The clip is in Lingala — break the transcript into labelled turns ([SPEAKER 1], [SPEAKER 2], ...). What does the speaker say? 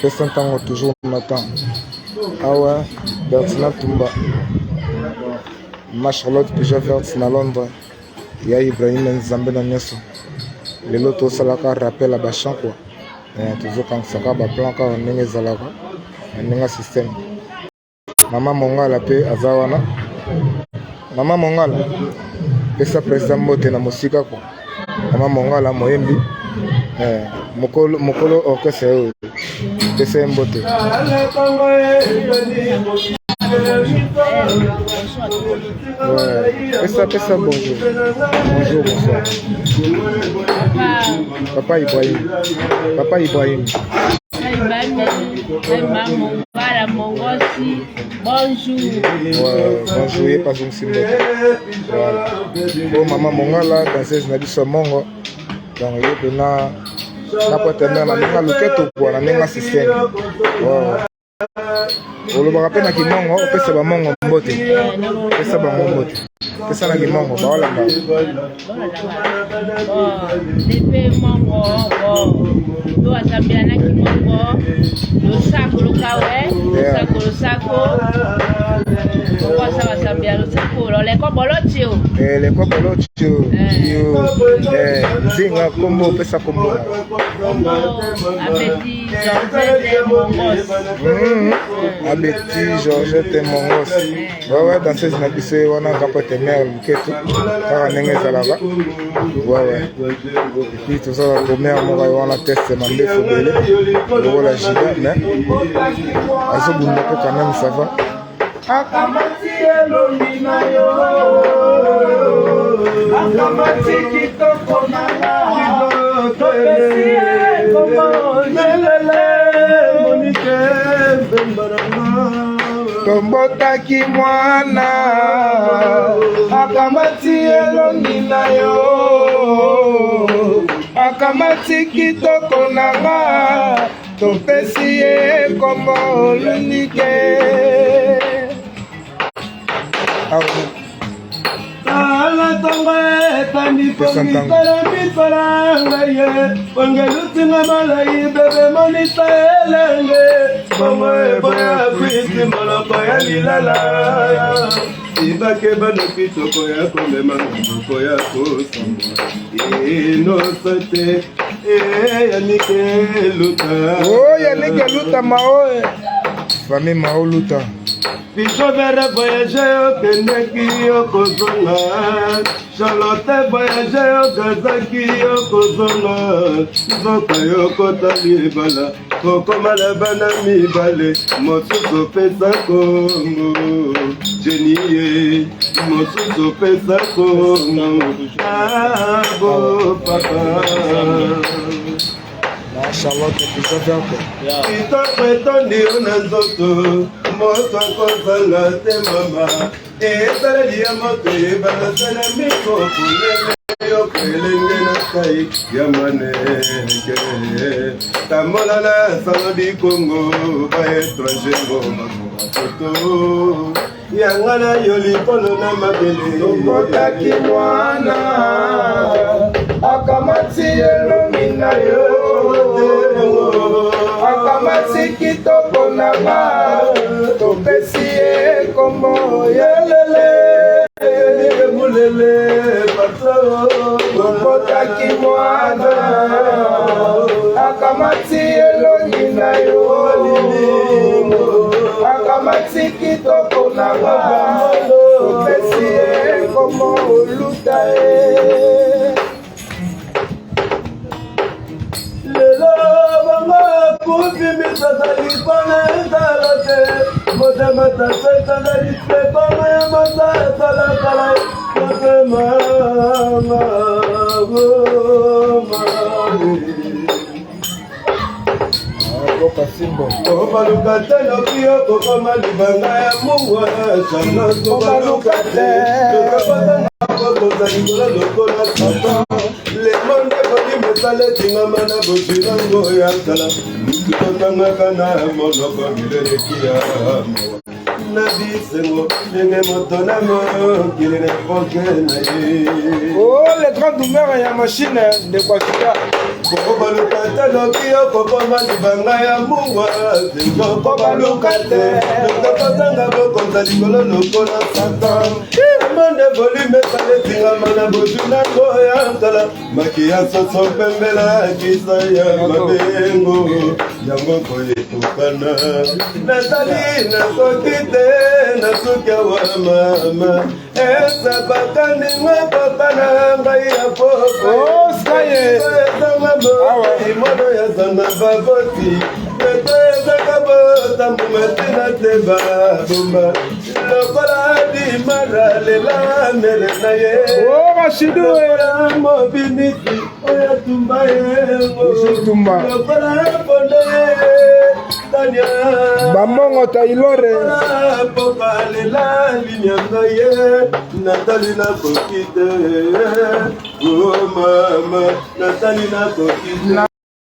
[SPEAKER 1] Personne tant toujours on attend. Ah ouais, Bertina Tumba. Ma Charlotte déjà verte à Londres. Il y a Ibrahim Nzambe dans Nyeso. Les lotos salaka rappel à Bachan quoi. Toujours quand ça va plan quand on est zalaka. On est un système. Maman Mongala pe azawana. Maman Mongala. Pesa président mote na musika quoi. Maman Mongala moyembi. Mokolo orchestre. Pesa mbote. Ouais. Pesa bonjour. Bonjour, bonsoir. Papa Ibrahim. Papa Ibrahim.
[SPEAKER 2] Voilà, mon aussi. Bonjour.
[SPEAKER 1] Ouais, bonjour, et pas un simple. Voilà. Oh, maman Mongala, danseuse na biso mongo. Donc, il y a na partenaire na ninga loketo kwa na ninga système. Wow. Olobaka pe na kimongo opesa ba mongo mbote. Pesa ba mongo mbote. Pesa na kimongo ba wala ba.
[SPEAKER 2] Lepe mongo do asambia na kimongo. Lo sako lo kawe, lo sako. Kwa sawa sambia lo sako lo le kobolotio.
[SPEAKER 1] Le kobolotio. Yo zinga kombo pesa kombo.
[SPEAKER 2] Abeti Georgette Mongos.
[SPEAKER 1] Abeti Georgette Mongos. Ouais, danseuse na biso wana ka partenaire luketo. Kaka ndenge ezalaka. Ouais. Et puis tout ça la première moi wana test na ndefu bele. Lokola giga mais azobunda pe quand même ça va. Akamati elongi na yo. Akamati kitoko na yo. Topesi komo lelele monike bembarama. Tombotaki mwana. Akamati elongi na yo. Akamati kitoko na nga. Topesi komo lunike.
[SPEAKER 3] Ala tonga etani pongi kolombi paranga ye wangelutinga malai bebe monita elenge mama boya kwisi maloko ya lilala ibake bano kitoko ya komema moko ya kosamba inosote yanike luta
[SPEAKER 1] oh yanike luta maoe famille mao luta
[SPEAKER 3] Bicho vera voyager au Keneki au Kozonga Charlotte voyager au Kazaki au Kozonga Zoka yoko tali bala Koko malabana mi bale Mosuso pesa Kongo Genie Mosuso pesa Kongo Abo papa
[SPEAKER 1] Charlotte déjà bien quoi.
[SPEAKER 3] Ito pretondi onanzoto moto akozanga te mama ezaleli ya moto eyebana sana mikopulele yoko elenge na kai ya maneke tamolana sango bikongo baetrangengo makobafoto yanga na yo likolo na mabele
[SPEAKER 1] tokotaki mwana akamati elongi na yo akamati kitoko na nga topesi kombo yelele
[SPEAKER 3] mulele pato
[SPEAKER 1] tokotaki mwana akamati elongi na yo akamati kitoko na nga topesi kombo luta
[SPEAKER 3] Misazali pana ezalate Motema taseta na dispe kama ya mata salakala Motema Obaluka teno kiyo kokoma libanga ya muwa Sanoto obaluka teno Kokoza likola lokola sata Le monde koni mesale tingama na bosirango ya sala Kutotanga kana monoko milele kia na bisengo ndenge moto na mokili na epoke na ye.
[SPEAKER 1] Oh, le grand doumeur ya machine de Kwakita.
[SPEAKER 3] Kobaluka te loki okokoma libanga ya mungwa kobaluka te tokotanga bokonza likolo lokola satan monde volume esaletingama na botunango ya nkala maki ya soso pembela kisa ya mabengo yango koyekokana natali nakoki te nasuki awa mama esabakaninga papa na ngai ya poko imono ya zanga baboti peto ezaka botambumatina te babomba lokola dimara lela mere na ye oya mobiniti oya tumba yengo lokola ponde tanya
[SPEAKER 1] bamongo tailore
[SPEAKER 3] poka lela linyanga ye natali nakoki te o mama natali nakoki te